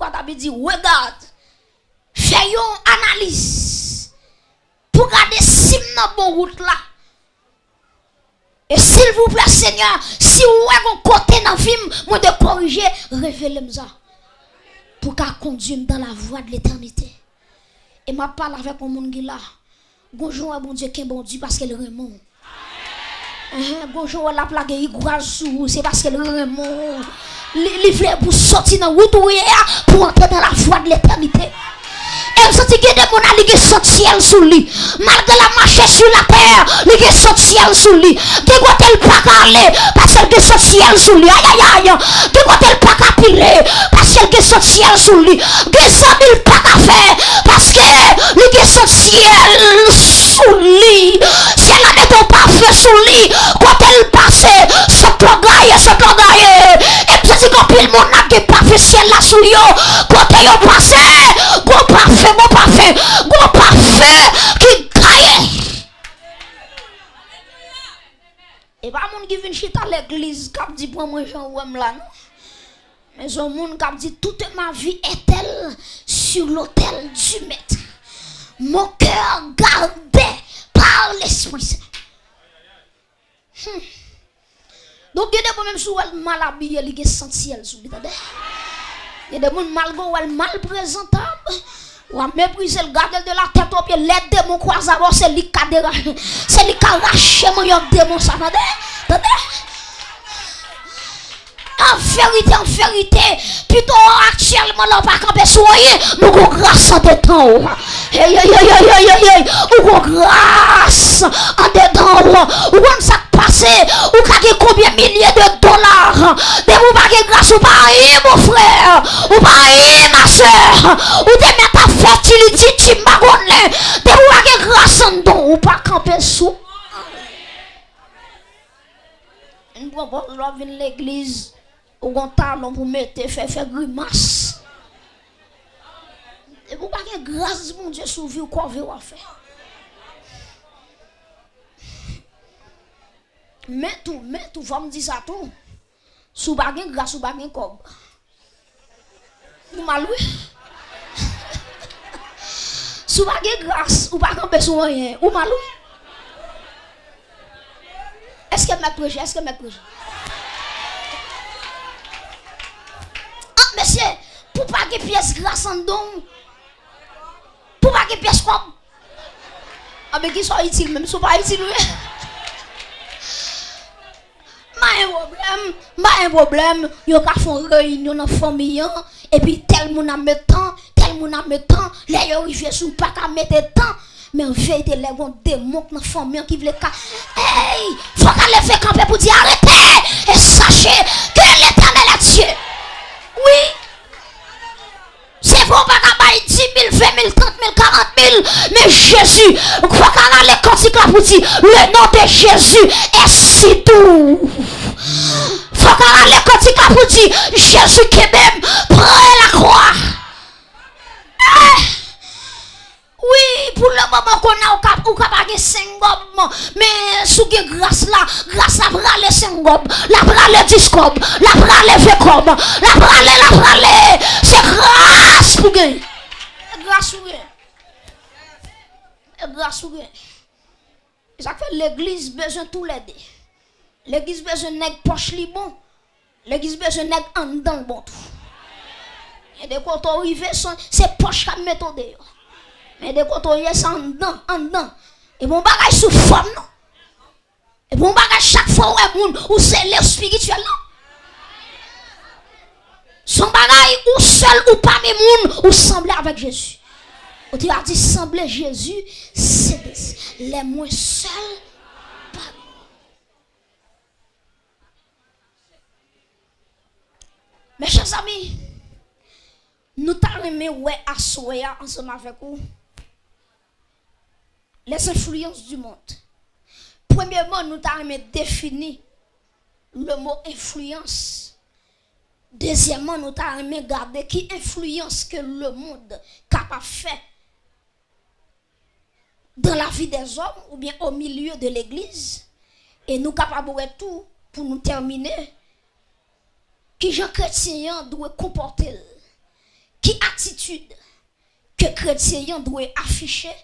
pourquoi t'as dit, regarde, fais une analyse pour garder si dans bon route là. Et s'il vous plaît, Seigneur, si vous avez un côté dans le film, moi de corriger, révélez-moi ça. Pour qu'à conduire dans la voie de l'éternité. Et ma parle avec mon monde qui là. Bonjour, bon Dieu, qui est bon Dieu, parce qu'elle remonte. Bonjour, la plaque est sous, c'est parce qu'elle remonte. Les fleurs pour sortir dans la route pour entrer dans la voie de l'éternité. Et vous sentez que des gens qui sont ciel sous lui. Malgré la marche sur la terre, ils sont ciel sous lui. De quoi elle pas parler parce qu'elle sont ciel sous lui. Aïe aïe aïe. De quoi elle pas capiler parce qu'elle sont ciel sous lui. De ça il pas qu'à faire parce que les sont ciel sous lui. Si elle n'est pas parfait sous lui, quand elle passe, ce l'orgueil. Et puis c'est comme le monde n'a pas fait ciel là sous lui. Quand elle passe, bon parfait qui gagne. Et pas moun qui vient chita à l'église qui dit pour moi Jean ouem là non. Mais un monde qui dit toute ma vie est-elle sur l'autel du maître. Mon cœur gardé par l'Esprit Saint. Donc il y a des gens même sous elle mal habillé, il y a senti elle sous lui. Il y a des gens mal présentables. Ou à mépriser le garde de la tête au pied, les démons croisent alors c'est lui qui a dérangé. C'est lui qui a arraché mon démon, ça va. En vérité, plutôt actuellement, là, pas camper soyez, nous avons grâce en dedans. Nous avons grâce en dedans. Ou on s'est passé, ou qu'à combien milliers de dollars. De vous pas grâce, ou pas mon frère, ou pas ma soeur, ou de mettre ta fertilité, tu m'as de vous pas grâce en dedans, ou pas camper sous. Une fois, je viens à l'église. Ou un talon pour mettre, faire grimace. Et vous n'avez pas de grâce, mon Dieu, sur vous, quoi vous avez fait. Mais tout, vous me dire ça tout. Sous baguette grâce, sous baguette cob. Vous m'avez sous baguette grâce, ou pas camper sur rien. Vous m'avez est-ce que m'a prêché? Monsieur, pour pas que pièce grâce en don, pour pas que pièce comme. Ah, mais qui soit utile, même si pas utile. Un problème, il y a une réunion dans la famille, et puis tel monde a mis temps, là, il y a arrivé sous pas qu'à mettre temps. Mais en vérité, les gens démons dans la famille qui veulent. Hey, il faut qu'elle fait camper pour dire arrêtez et sachez que l'Éternel est Dieu. Oui, c'est bon, pas qu'à 10 000, 20 000, 30 000, 40 000, mais Jésus, quoi qu'on a les cantiques là pour dire, le nom de Jésus est si doux. Faut qu'on a les cantiques là pour dire, Jésus qui même prend la croix. Oui, pour le moment qu'on a au cap à 5 gobes, mais sous grâce là prale 5 gobes, la prale 10 gobes, la prale 20 gobes, la prale, c'est grâce pour gagner. Grâce pour gagner. Grâce pour gagner. Ça fait l'église besoin tout l'aider. L'église besoin nèg poche li bon. L'église besoin nèg en dedans bon tout. Et de quand on arrive c'est poche qui met au dehors. Mais de quand on y est en dedans. Et mon bagage sous forme non. Et mon bagage chaque fois où c'est le spirituel non. Son bagage ou seul ou pas mes moun ou semblé avec Jésus. On tu as dit sembler Jésus, c'est les moins seuls. Mes chers amis, nous t'aimons à soya ensemble avec vous. Les influences du monde. Premièrement, nous t'aimons définir le mot influence. Deuxièmement, nous t'aimons garder qui influence que le monde capable de faire dans la vie des hommes ou bien au milieu de l'église. Et nous capables de tout pour nous terminer. Qui Jean chrétien doit comporter, attitude que chrétien doit afficher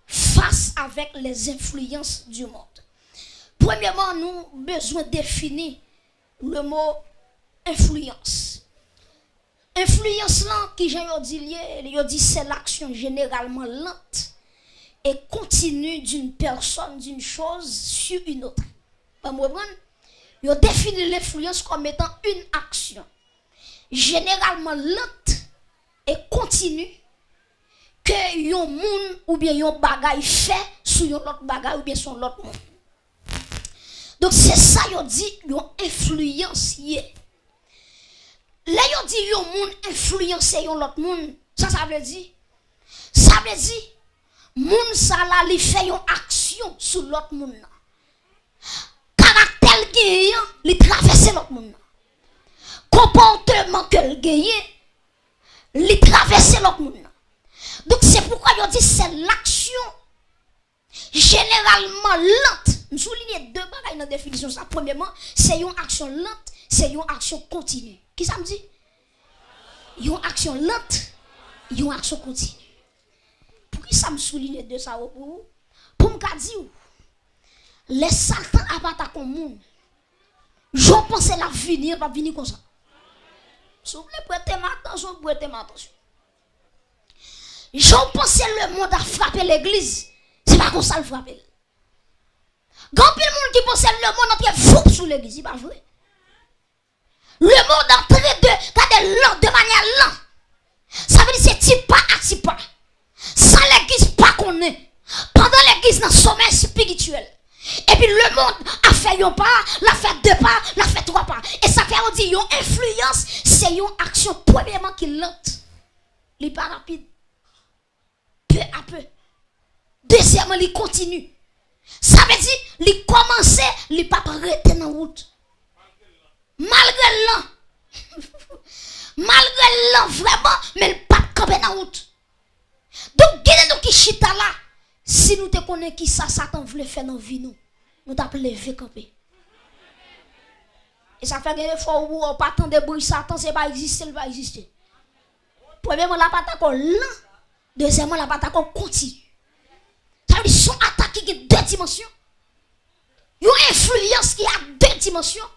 face avec les influences du monde. Premièrement, nous avons besoin de définir le mot influence. Influence là, qui j'ai dit, c'est l'action généralement lente et continue d'une personne, d'une chose sur une autre. Vous avez défini l'influence comme étant une action généralement lente et continue que yon moun ou bien yon bagay fait sur yon l'autre bagay ou bien sur l'autre monde. Donc c'est ça yon dit yon influence yé. Là yon dit yon moun influencer yon l'autre monde, ça veut dire moun ça la li fait yon action sur l'autre monde. Caractère gagnant li traverser l'autre monde. Comportement que le gagne li traverser l'autre monde. Donc c'est pourquoi je dis c'est l'action généralement lente. Je souligne deux bagages dans la définition. Ça, premièrement, c'est une action lente, c'est une action continue. Qui ça me dit? Une action lente, une action continue. Pourquoi ça me souligne de ça pour vous? Pour me dire, les Satan abattent comme monde. Je pense que la venir va venir comme ça. S'il vous plaît, prêtez m'attention, Je pense que le monde a frappé l'église. C'est pas comme ça le frappé. Quand il y a des gens qui pensent que le monde a fou sur l'église, c'est pas vrai. Le monde est en train de manière lente. Ça veut dire que c'est type pas à type pas. Sans l'église, pas qu'on est. Pendant l'église, dans le sommeil spirituel. Et puis le monde a fait un pas, l'a fait deux pas, l'a fait trois pas. Et ça fait on dit une influence, c'est une action premièrement qui est lente. Elle n'est pas rapide. Peu à peu. Deuxièmement, il continue. Ça veut dire, il commence, il n'est pas arrêté dans la route. Malgré l'an. Malgré l'an, vraiment, mais il n'est pas campé dans la route. Donc, nous qui chita là, si nous te connaissons qui ça, Satan voulait faire dans la vie, nous t'appelons lever camper. Et ça fait des fois où on pas tant de bruit, Satan, c'est pas exister, il va exister. Premièrement, la patate lent. Deuxièmement, la patate continue. Ça veut dire son attaque qui a deux dimensions. Une influence qui a deux dimensions.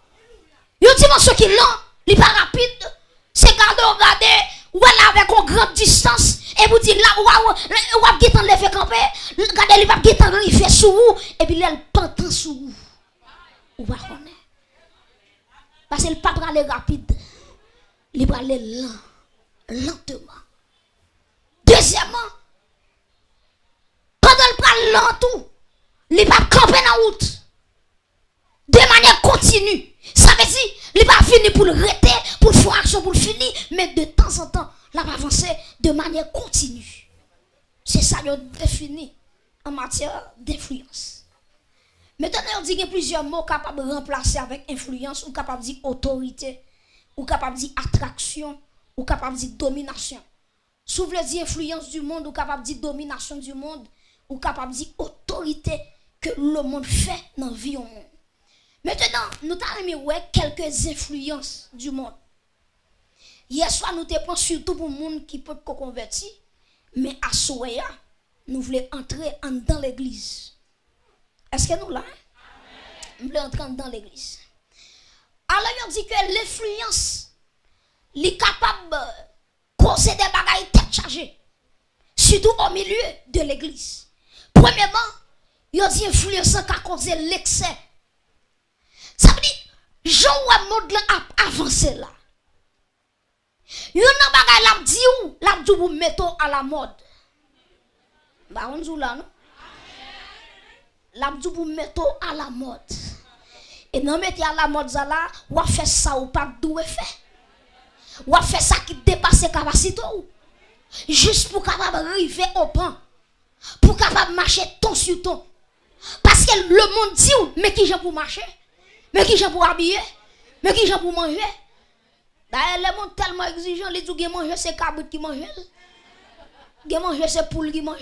Une dimension qui est lent, qui n'est pas rapide. C'est regarder, ou elle avec une grande distance. Et vous dites là, ou avez vous lever camper. Regardez, il va vous arriver sous vous. Et puis là, elle pente sous vous. Ou va connaître. Parce que le pas aller rapide. Il va aller lent. Lentement. Deuxièmement, pendant le pas lent, il va camper dans la route. De manière continue. Ça veut dire, il va finir pour le arrêter, pour faire action, pour le finir. Mais de temps en temps, il va avancer de manière continue. C'est ça que défini en matière d'influence. Maintenant, on dit qu'il y a plusieurs mots capables de remplacer avec influence, ou capables de dire autorité, ou capables de dire attraction, ou capable de dire domination. Si vous voulez dire influence du monde, ou capable de dire domination du monde, ou capable de dire autorité que le monde fait dans la vie au monde. Maintenant, nous avons quelques influences du monde. Hier soir, nous te prenons surtout pour le monde qui peut convertir, mais à Soya, nous voulons entrer dans l'église. Est-ce que nous là? Nous voulons entrer dans l'église. Alors, on dit que l'influence est capable de causer des bagailles tête chargée, surtout au milieu de l'église. Premièrement, il dit influence qui a causé l'excès. Ça veut dire, Jean ou un mode a avancé là. Il y a un bagay la dit ou la dit vous mettez à la mode. Bah on dit là non. La dit vous mettez à la mode. Et non mettez à la mode ça là, ou a fait ça ou pas doué fait. Ou a fait ça qui dépasse capacité ou. Juste pour capable arriver au point. Pour capable marcher ton sur ton. Parce que le monde dit ou mais qui j'ai pour marcher? Mais qui j'ai pour habiller? Mais qui j'ai pour manger? D'ailleurs, le monde tellement exigeant, les gens qui mangent, c'est cabrit qui mange. Qui mange, c'est poule qui mange.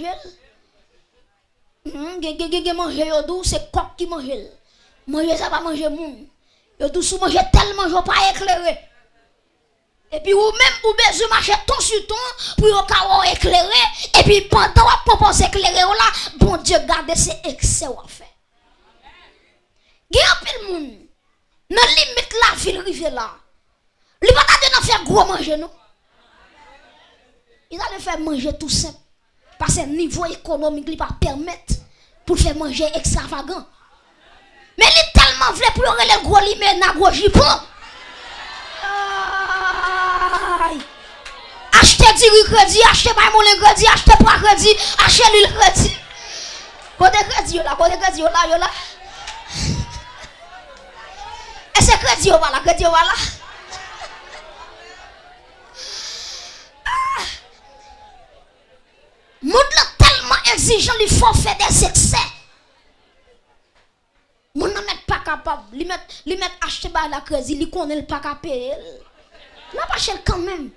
Qui mange, c'est coq qui mange. Manger, ça va manger moun. Yo tout sous manger tellement, je pas éclairé. Et puis ou même ou besoin marcher ton sur ton pour au éclairer et puis pendant on pense éclairer là bon Dieu garde ces excès ou fait. Gen pile monde dans limite la ville rive là. Li pas de faire gros manger non. Il allait faire manger tout simple parce que niveau économique il pas permettre pour faire manger extravagant. Mais il tellement voulait pour le gros li mais na gros jupon. Achetez du crédit, achetez pas mon crédit, achetez pas crédit, achetez le crédit. Côté crédit là, côté crédit là. Et c'est crédit voilà, crédit voilà. Monde tellement exigeant, il faut faire des excès. Mon n'a pas capable, li mettre acheter par la crédit, li connaît pas capable payer. N'a pas cher quand même.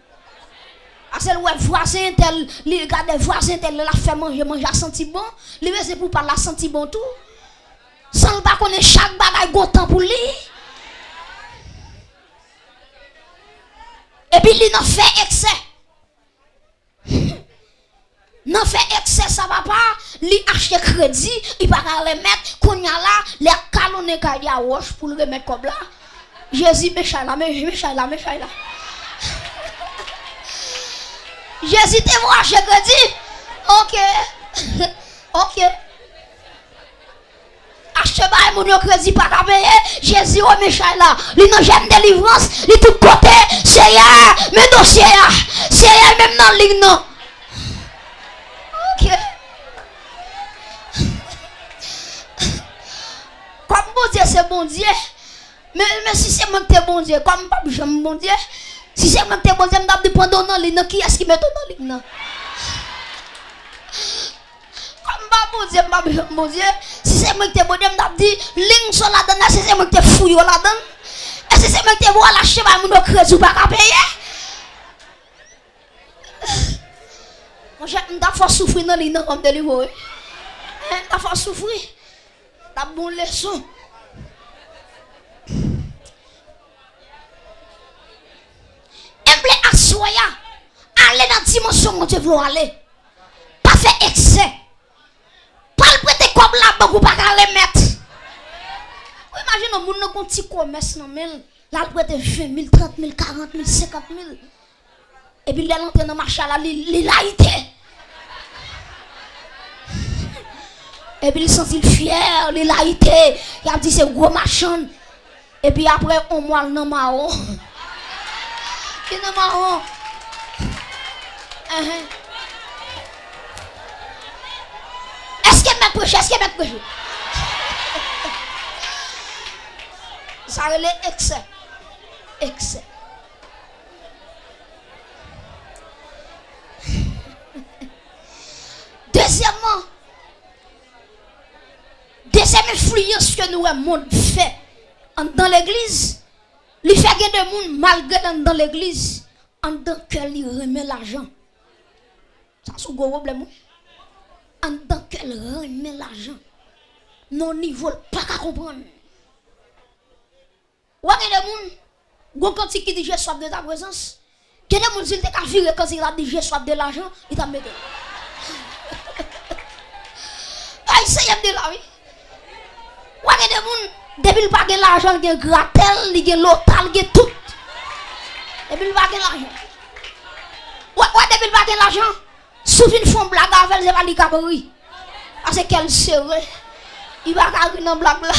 A celle ouais voisin tel, li regarde voisin tel la fait manger a senti bon, li c'est pour pas la senti bon tout. Sans pas connaître chaque bagaille go temps pour lui. Et puis il n'a fait excès. Non fait excès ça va pas, li acheter crédit, il va remettre qu'on y a là les calonner kaya roche pour le remettre comme là. Jésus méchant là. Jésus te voit acheter crédit. OK. Acheter ba mon crédit pas ka payer, Jésus au méchant là. Li non j'aime délivrance, li tout côté, c'est ya, mes dossiers là. C'est ya même dans ligne non. Comme bon Dieu c'est bon Dieu. Mais si c'est moi qui t'es bon Dieu, comme pas j'aime bon Dieu. Si c'est moi qui t'es bon Dieu, m'd'a prendre dans ligne, qui est-ce qui met dans ligne non? Comme pas bon Dieu, m'd'a j'aime bon Dieu. Si c'est moi qui t'es bon Dieu, m'd'a dit ligne sur la donne, si c'est moi qui t'es fouille la donne. Et si c'est moi qui t'es bon lâcher ba mon crédit ou pas payer. Moi j'aime d'à faut souffrir dans ligne comme délivrer. D'à faut souffrir. La bonne leçon. Emble assoya. Allez dans la dimension où tu veux aller. Pas faire excès. Pas le prêter comme la banque ou pas remettre. Imagine un monde qui a un petit commerce. Là, il prête 20 000, 30 000, 40 000, 50 000. Et puis, il est entré dans le marché, il a été. Et puis il sentit fier, il a été. Il a dit c'est gros machin. Et puis après on mois non marron. Il non marron. Est-ce que m'a prêché? Ça relève excès. Deuxièmement, deuxième influence que nous avons monde fait dans l'église, il fait que des gens malgré dans l'église, en tant qu'elle remet l'argent. Ça c'est un gros problème. En tant qu'elle remet l'argent, non niveau pas qu'à comprendre. Ou il y a des gens quand il dit j'ai soif de ta présence, il y a des gens qui ont viré quand il a dit j'ai soif de l'argent, il t'a mis. Ah, il s'est de là, oui. Ou il y a des gens, depuis qu'il n'a pas l'argent, il a gratel, il a l'hôtel, il a tout. Depuis qu'il n'a pas l'argent. Ouais, depuis qu'il n'a pas l'argent, souvent ils font blague avec les cabarets. Parce qu'elle serait, il va garder une blague là.